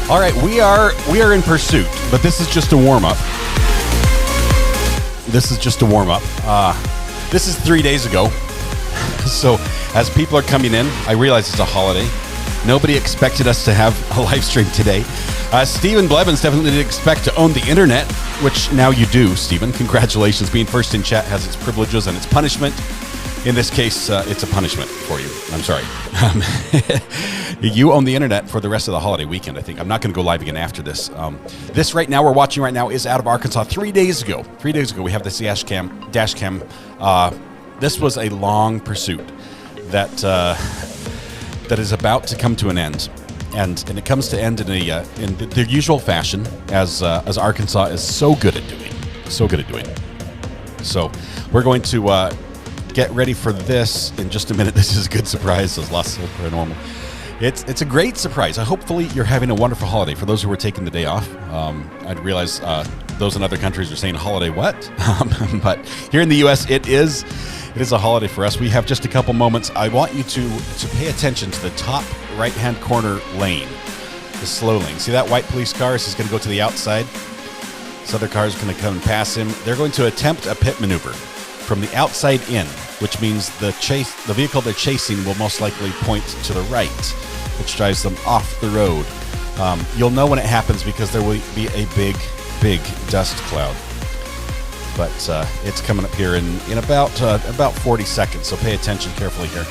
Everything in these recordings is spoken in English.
All right, we are in pursuit, but this is just a warm-up. This is 3 days ago. So as people are coming in, I realize it's a holiday. Nobody expected us to have a live stream today. Stephen Blevins definitely didn't expect to own the internet, which now you do, Stephen. Congratulations. Being first in chat has its privileges and its punishment. In this case, it's a punishment for you. I'm sorry. You own the internet for the rest of the holiday weekend, I think. I'm not going to go live again after this. This right now, we're watching right now, is out of Arkansas 3 days ago. 3 days ago, we have this dash cam. This was a long pursuit that is about to come to an end. And it comes to end in the usual fashion, as Arkansas is so good at doing. So we're going to get ready for this in just a minute. This is a good surprise, says Lost Soul Paranormal. It's a great surprise. Hopefully you're having a wonderful holiday. For those who are taking the day off, I realize those in other countries are saying holiday what? But here in the U.S., it is a holiday for us. We have just a couple moments. I want you to pay attention to the top right-hand corner lane, the slow lane. See that white police car? This is going to go to the outside. This other car is going to come and pass him. They're going to attempt a pit maneuver from the outside in, which means the vehicle they're chasing will most likely point to the right, which drives them off the road. You'll know when it happens because there will be a big dust cloud. But it's coming up here in about 40 seconds, so pay attention carefully here.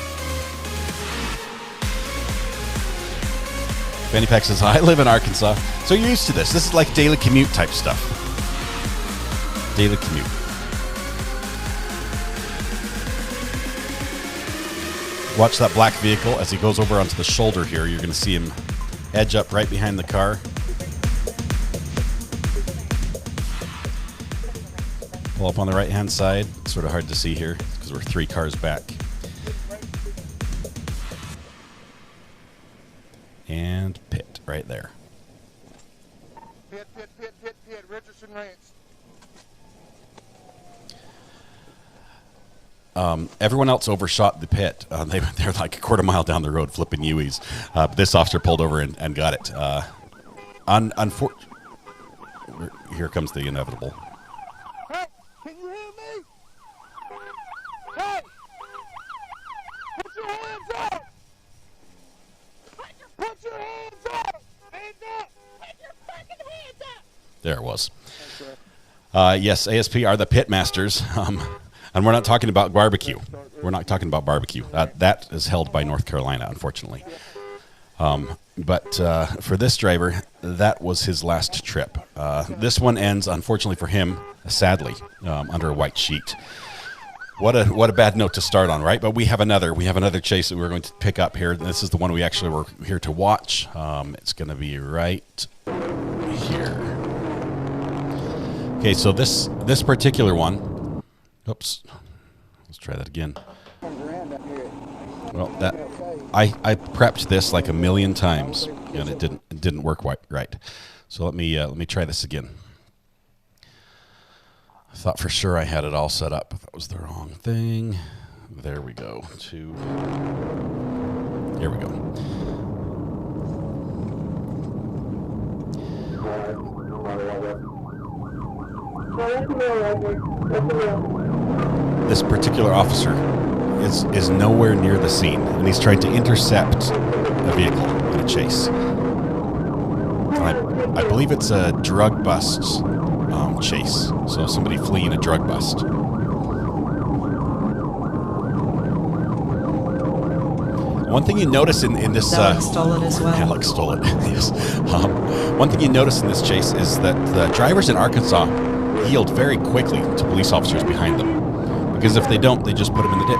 Fanny Pack says, I live in Arkansas, so you're used to this. This is like daily commute type stuff. Daily commute. Watch that black vehicle as he goes over onto the shoulder here. You're going to see him edge up right behind the car. Pull up on the right-hand side. It's sort of hard to see here because we're 3 cars back. And pit right there. Pit, Richardson Ranch. Everyone else overshot the pit. They're like a quarter mile down the road flipping Uis. This officer pulled over and got it. Here comes the inevitable. Hey, can you hear me? Hey! Put your hands up! Put your hands up! Hands up! Put your fucking hands up! There it was. Yes, ASP are the pit masters. And we're not talking about barbecue. We're not talking about barbecue. That is held by North Carolina, unfortunately. But for this driver, that was his last trip. This one ends, unfortunately for him, sadly, under a white sheet. What a bad note to start on, right? But we have another chase that we're going to pick up here. This is the one we actually were here to watch. It's going to be right here. Okay, so this particular one. Oops. Let's try that again. Well, I prepped this like a million times and it didn't work right. So let me try this again. I thought for sure I had it all set up, but that was the wrong thing. There we go. Here we go. This particular officer is nowhere near the scene, and he's trying to intercept a vehicle in a chase. I believe it's a drug bust chase, so somebody fleeing a drug bust. One thing you notice in this... Alex stole it as well. Alex stole it, yes. One thing you notice in this chase is that the drivers in Arkansas yield very quickly to police officers behind them. Because if they don't, they just put them in the ditch.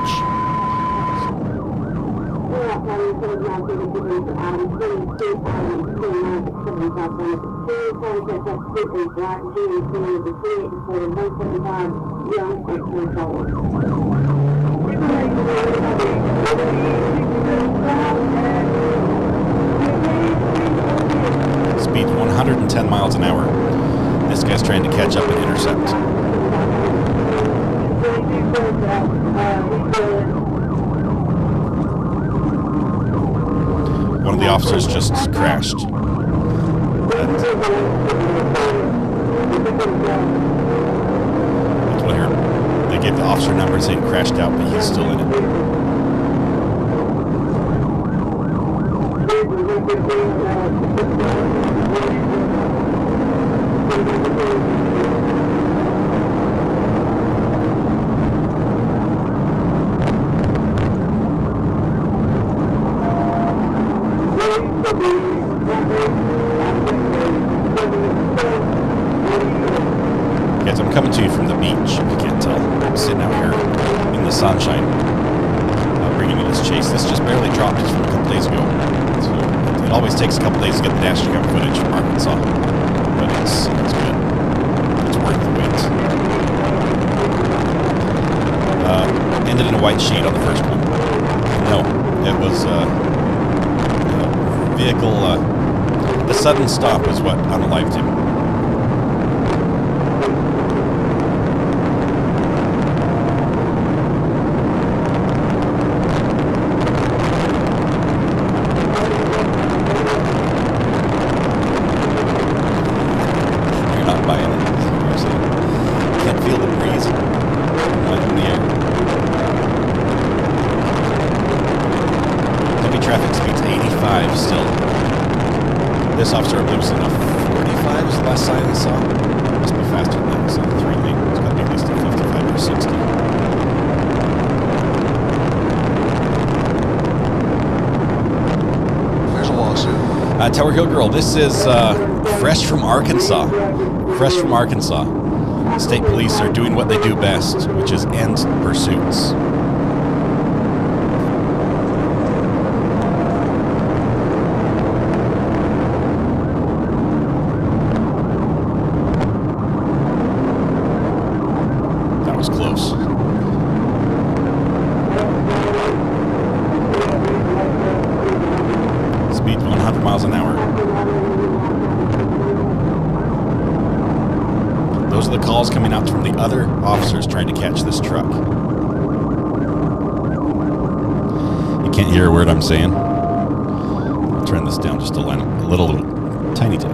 Speed's 110 miles an hour. This guy's trying to catch up and intercept. One of the officers just crashed. That's what I heard. They gave the officer number saying crashed out, but he's still in it. Guys, I'm coming to you from the beach, if you can't tell. I'm sitting out here in the sunshine, bringing you this chase. This just barely dropped just from a couple days ago. So it always takes a couple days to get the dash cam footage from Arkansas, but it's good. It's worth the wait. Ended in a white sheet on the first one. No, it was vehicle. The sudden stop is what unalived him. You're not buying it. Seriously. Can't feel the breeze in the air. Heavy traffic speed's 85 still. This officer, I believe, was in a 45 was the last sign I saw. Must be faster than that. It's on a 3-lane. It's got to be at least a 55 or 60. There's a lawsuit. Tower Hill Girl, this is fresh from Arkansas. Fresh from Arkansas. State police are doing what they do best, which is end pursuits. Close. Speed 100 miles an hour. Those are the calls coming out from the other officers trying to catch this truck. You can't hear a word I'm saying. I'll turn this down just a little tiny bit.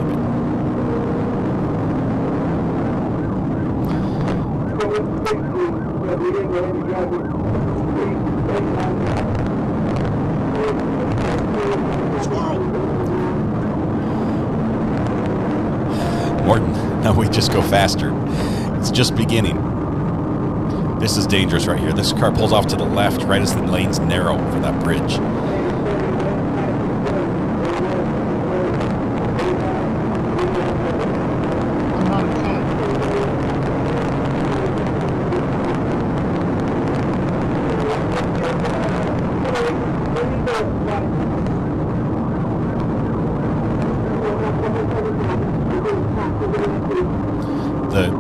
Morton, now we just go faster. It's just beginning. This is dangerous right here. This car pulls off to the left right as the lanes narrow for that bridge.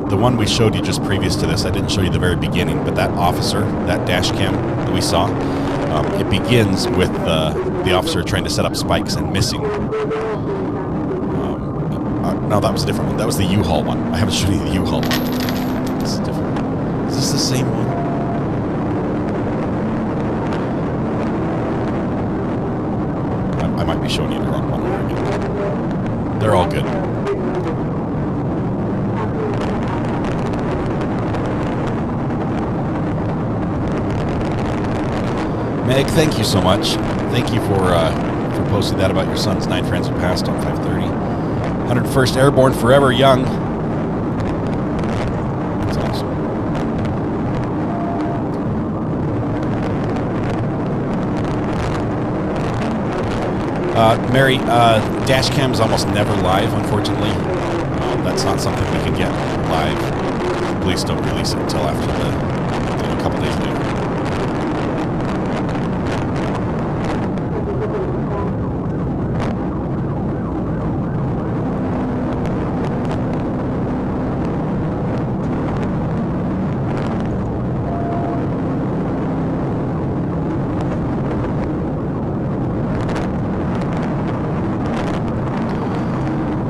The one we showed you just previous to this, I didn't show you the very beginning, but that officer, that dash cam that we saw, it begins with the officer trying to set up spikes and missing. No, that was a different one. That was the U-Haul one. I haven't shown you the U-Haul one. This is different. Is this the same one? I might be showing you the wrong one. They're all good. Meg, thank you so much. Thank you for posting that about your son's 9 friends who passed on 530. 101st Airborne, forever young. That's awesome. Mary, dash cam's almost never live, unfortunately. That's not something we can get live. Police don't release it until after the a couple days later.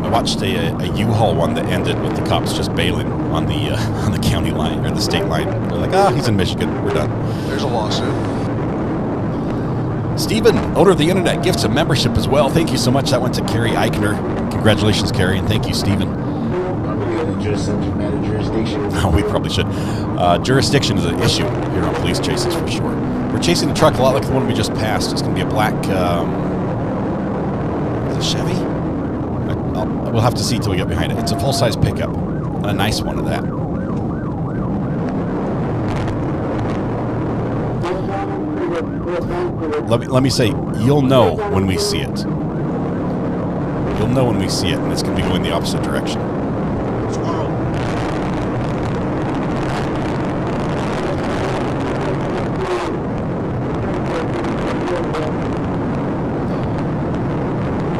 I watched a U-Haul one that ended with the cops just bailing on the county line or the state line. They're like, "Ah, he's in Michigan. We're done." There's a lawsuit. Stephen, owner of the internet, gifts a membership as well. Thank you so much. That went to Carrie Eichner. Congratulations, Carrie, and thank you, Stephen. Are we going to just subject matter jurisdiction? Oh, we probably should. Jurisdiction is an issue here on police chases for sure. We're chasing a truck a lot like the one we just passed. It's going to be a black, is it Chevy? We'll have to see till we get behind it. It's a full-size pickup, and a nice one of that. Let me say, you'll know when we see it. You'll know when we see it, and it's going to be going the opposite direction.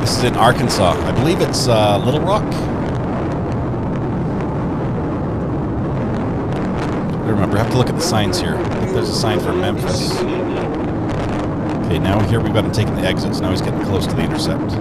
This is in Arkansas. I believe it's Little Rock. Remember, I have to look at the signs here. I think there's a sign for Memphis. Okay, now here we've got him taking the exits. Now he's getting close to the intercept.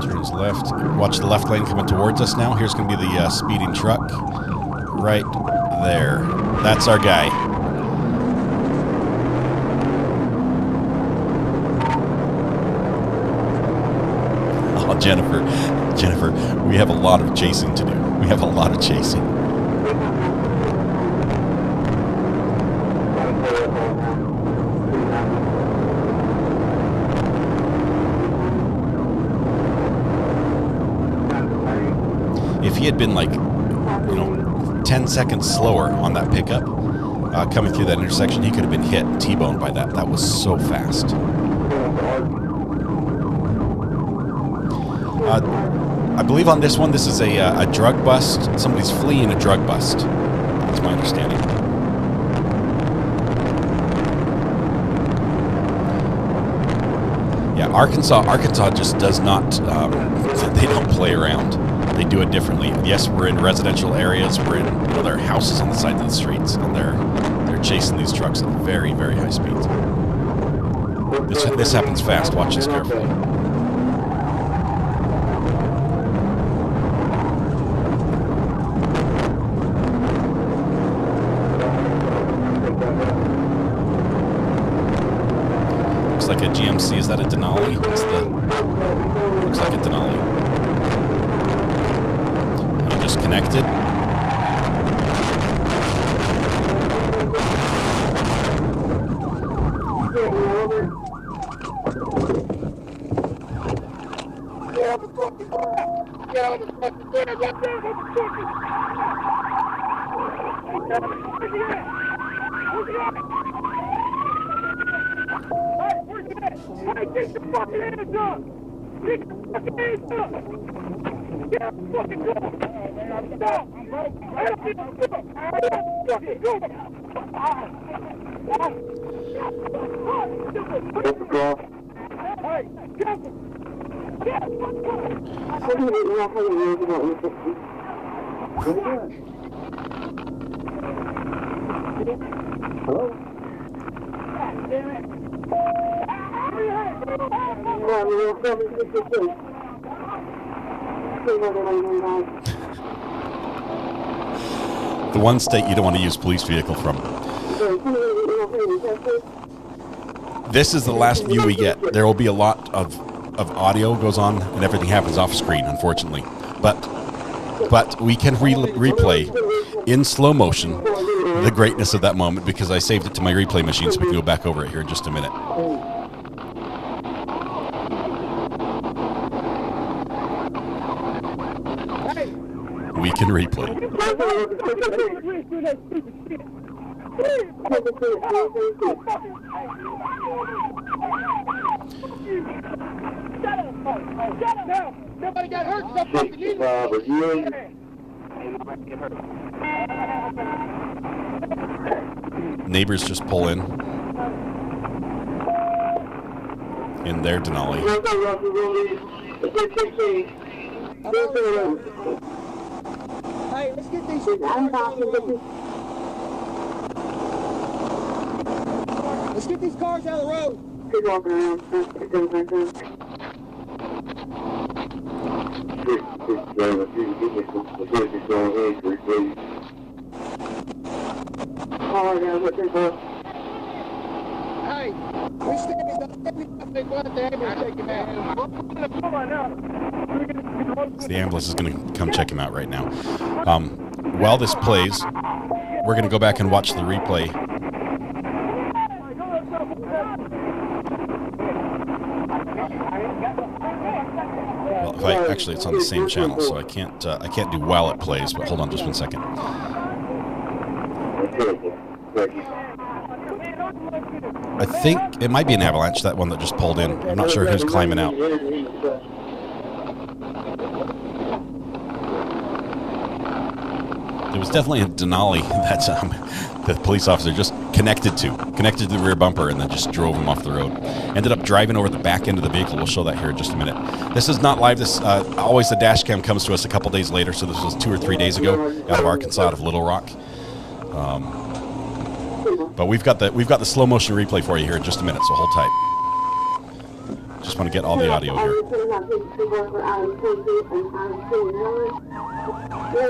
Turns left. Watch the left lane coming towards us now. Here's going to be the speeding truck. Right there. That's our guy. Oh, Jennifer, we have a lot of chasing to do. We have a lot of chasing. If he had been like, 10 seconds slower on that pickup, coming through that intersection, he could have been hit, T-boned by that. That was so fast. I believe on this one, this is a drug bust. Somebody's fleeing a drug bust. That's my understanding. Yeah, Arkansas just does not, they don't play around. They do it differently. Yes, we're in residential areas. We're in, there are houses on the sides of the streets, and they're chasing these trucks at very, very high speeds. This happens fast. Watch this carefully. Looks like a GMC. Is that a Denali? Looks like a Denali. Just connected. Get your fucking hands up! Get your fucking hands up! Get out the fucking door! Stop! Get out the fucking door! Hey, careful! Hello? God damn it! The one state you don't want to use police vehicle from. This is the last view we get. There will be a lot of audio goes on and everything happens off screen, unfortunately. But we can replay in slow motion the greatness of that moment because I saved it to my replay machine so we can go back over it here in just a minute. We can replay. Shut up! Shut up! Now, nobody got hurt. Stop fucking eating. Neighbors just pull in their Denali. Hey, let's get these cars out of the road. Let's get these cars out of the road. Hey, we standing up. They want the ambulance take him out. The ambulance is going to come check him out right now. While this plays, we're going to go back and watch the replay. Well, actually, it's on the same channel, so I can't do while it plays. But hold on, just 1 second. I think it might be an avalanche, that one that just pulled in. I'm not sure who's climbing out. It was definitely a Denali that the police officer just connected to the rear bumper and then just drove him off the road. Ended up driving over the back end of the vehicle. We'll show that here in just a minute. This is not live. This always the dash cam comes to us a couple days later, so this was 2 or 3 days ago out of Arkansas, out of Little Rock. But we've got the slow motion replay for you here in just a minute, so hold tight. Just want to get all the audio here.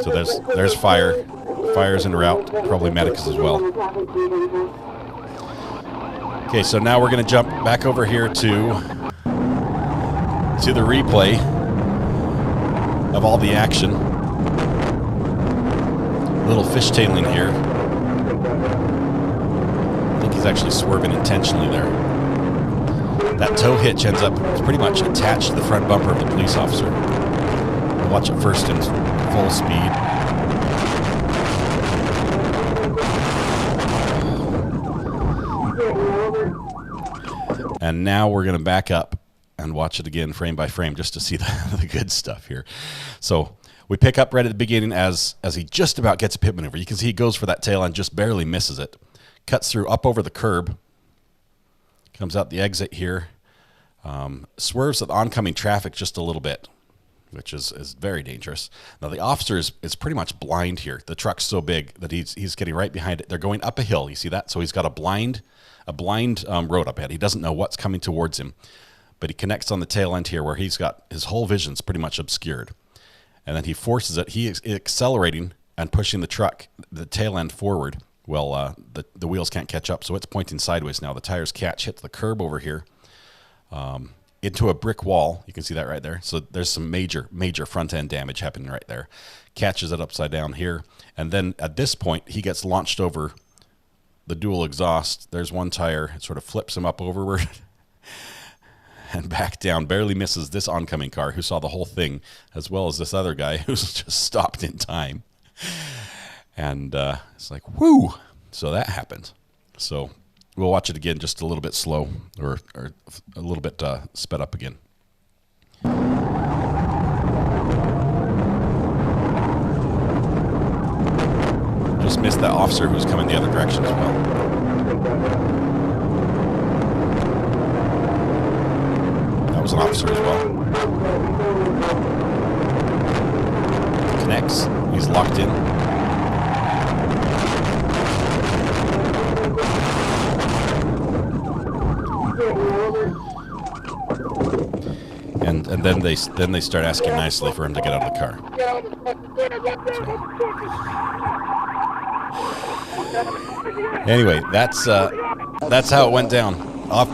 So there's fire. Fire's en route. Probably medics as well. Okay, so now we're going to jump back over here to the replay of all the action. A little fishtailing here. I think he's actually swerving intentionally there. That tow hitch ends up pretty much attached to the front bumper of the police officer. We'll watch it first in full speed. And now we're going to back up and watch it again frame by frame just to see the good stuff here. So we pick up right at the beginning as he just about gets a pit maneuver. You can see he goes for that tail and just barely misses it. Cuts through up over the curb. Comes out the exit here. Swerves at the oncoming traffic just a little bit, which is very dangerous. Now the officer is pretty much blind here. The truck's so big that he's getting right behind it. They're going up a hill. You see that? So he's got a blind road up ahead. He doesn't know what's coming towards him, but he connects on the tail end here where he's got his whole vision's pretty much obscured. And then he forces it. He is accelerating and pushing the truck, the tail end forward. Well, the wheels can't catch up, so it's pointing sideways now. The tires catch, hit the curb over here, into a brick wall. You can see that right there. So there's some major front end damage happening right there. Catches it upside down here, and then at this point he gets launched over the dual exhaust. There's one tire. It sort of flips him up overward and back down. Barely misses this oncoming car who saw the whole thing, as well as this other guy who's just stopped in time. And it's like, whoo! So that happened. So we'll watch it again just a little bit slow, or a little bit sped up again. Just missed that officer who's coming the other direction as well. That was an officer as well. Connects. He's locked in. And then they start asking nicely for him to get out of the car. Anyway, that's how it went down. The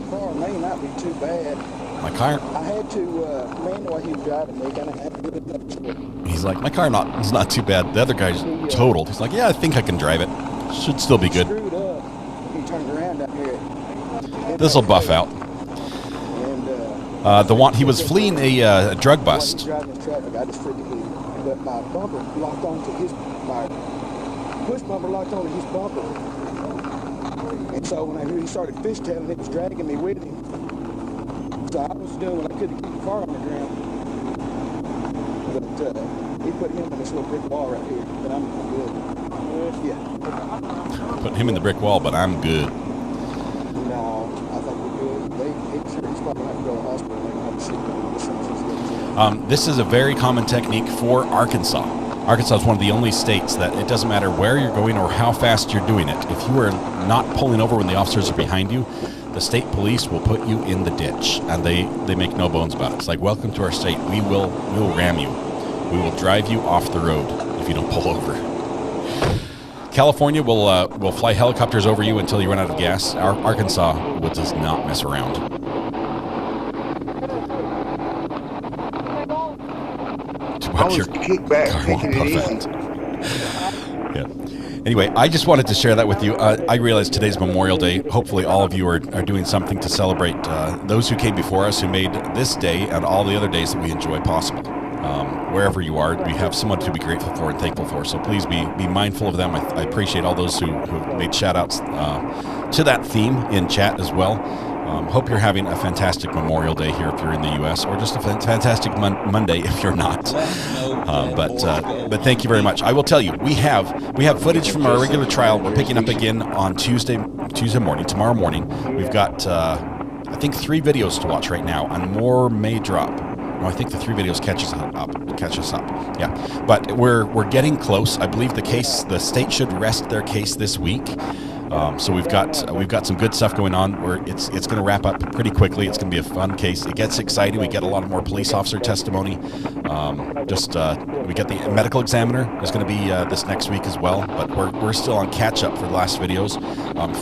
car may not be too bad. My car. I had to man while he was driving. They kind of had to get it up. He's like, my car is not too bad. The other guy's totaled. He's like, yeah, I think I can drive it. Should still be good. Screwed up. He turned around down here. This will buff out. He was fleeing a drug bust. Driving in traffic, I just figured but my bumper locked onto his push bumper locked onto his bumper, And so when he started fishtailing, it was dragging me with him. So I was doing what I could to keep the car on the ground. But he put him in this little brick wall right here. But I'm good. Yeah. Put him in the brick wall, but I'm good. No, I think we're good. He's probably not going to go to the hospital. They're going to have to see him as soon as he's good. This is a very common technique for Arkansas. Arkansas is one of the only states that it doesn't matter where you're going or how fast you're doing it. If you are not pulling over when the officers are behind you, the state police will put you in the ditch, and they make no bones about it. It's like, welcome to our state. We will ram you. We will drive you off the road if you don't pull over. California will fly helicopters over you until you run out of gas. Arkansas does not mess around. Kickback, taking it easy. Yeah. Anyway, I just wanted to share that with you. I realize today's Memorial Day. Hopefully all of you are doing something to celebrate those who came before us, who made this day and all the other days that we enjoy possible. Wherever you are, we have someone to be grateful for and thankful for. So please be mindful of them. I appreciate all those who made shout-outs to that theme in chat as well. Hope you're having a fantastic Memorial Day here if you're in the U.S., or just a fantastic Monday if you're not. But thank you very much. I will tell you, we have footage from our regular trial. We're picking up again on Tuesday morning, tomorrow morning. We've got I think 3 videos to watch right now, and more may drop. No, I think the 3 videos catch us up. Yeah, but we're getting close. I believe the state should rest their case this week. So we've got some good stuff going on. It's going to wrap up pretty quickly. It's going to be a fun case. It gets exciting. We get a lot more police officer testimony. We get the medical examiner is going to be this next week as well. But we're still on catch up for the last videos.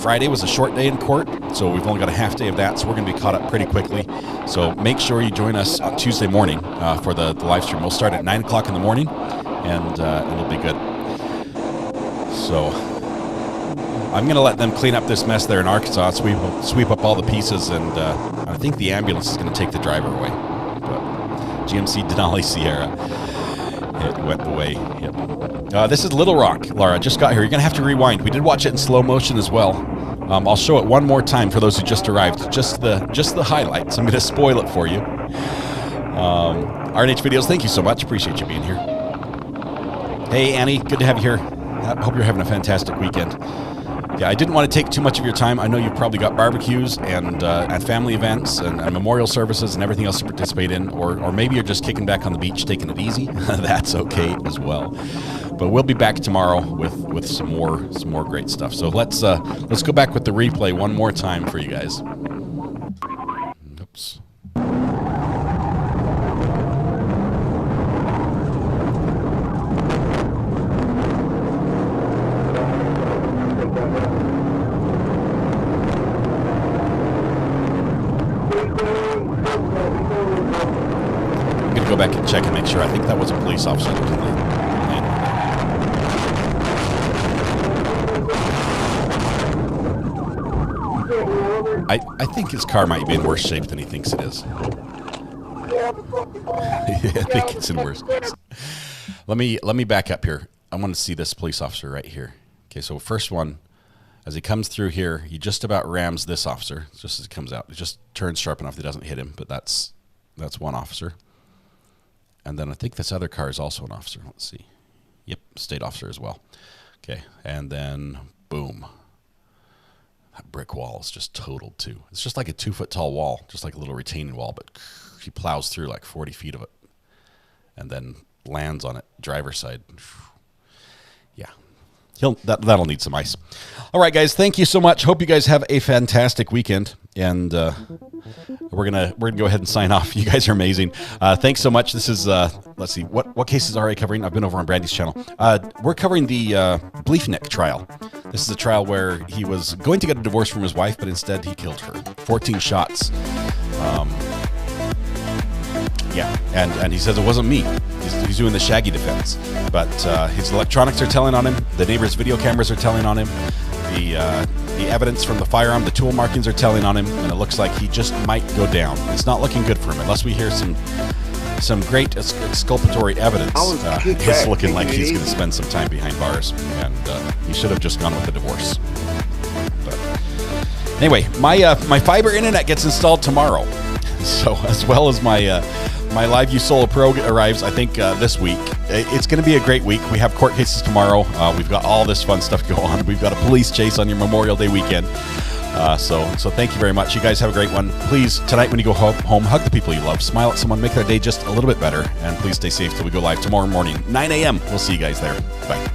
Friday was a short day in court, so we've only got a half day of that. So we're going to be caught up pretty quickly. So make sure you join us on Tuesday morning for the live stream. We'll start at 9 o'clock in the morning, and it'll be good. So I'm going to let them clean up this mess there in Arkansas, sweep up all the pieces, and I think the ambulance is going to take the driver away. But GMC Denali Sierra, it went the way. Yep. This is Little Rock, Laura. Just got here. You're going to have to rewind. We did watch it in slow motion as well. I'll show it one more time for those who just arrived. Just the highlights. I'm going to spoil it for you. RNH Videos, thank you so much. Appreciate you being here. Hey, Annie. Good to have you here. I hope you're having a fantastic weekend. Yeah, I didn't want to take too much of your time. I know you've probably got barbecues and family events and memorial services and everything else to participate in, or maybe you're just kicking back on the beach, taking it easy. That's okay as well. But we'll be back tomorrow with some more great stuff. So let's go back with the replay one more time for you guys. Oops. Go back and check and make sure. I think that was a police officer that was in the lane. I think his car might be in worse shape than he thinks it is. I think it's in worse shape. Let me back up here. I want to see this police officer right here. Okay, so first one, as he comes through here, he just about rams this officer just as he comes out. He just turns sharp enough that he doesn't hit him, but that's one officer. And then I think this other car is also an officer. Let's see. Yep, state officer as well. Okay, and then boom. That brick wall is just totaled too. It's just like a 2-foot tall wall, just like a little retaining wall, but he plows through like 40 feet of it and then lands on it, driver's side. Yeah. That'll need some ice. All right, guys, thank you so much. Hope you guys have a fantastic weekend, and we're gonna go ahead and sign off. You guys are amazing. Thanks so much. This is let's see, what cases are I covering? I've been over on Brandy's channel. We're covering the Bleefnick trial. This is a trial where he was going to get a divorce from his wife, but instead he killed her. 14 shots. Yeah, and he says it wasn't me. He's doing the Shaggy defense, but his electronics are telling on him. The neighbor's video cameras are telling on him. The evidence from the firearm, the tool markings are telling on him, and it looks like he just might go down. It's not looking good for him unless we hear some great exculpatory evidence. It's looking like he's going to spend some time behind bars, and he should have just gone with the divorce. But Anyway, my fiber internet gets installed tomorrow, so as well as my LiveView Solo Pro arrives, I think this week. It's going to be a great week. We have court cases tomorrow. We've got all this fun stuff going on. We've got a police chase on your Memorial Day weekend. So thank you very much. You guys have a great one. Please, tonight when you go home, hug the people you love, smile at someone, make their day just a little bit better, and please stay safe till we go live tomorrow morning, 9 a.m. We'll see you guys there. Bye.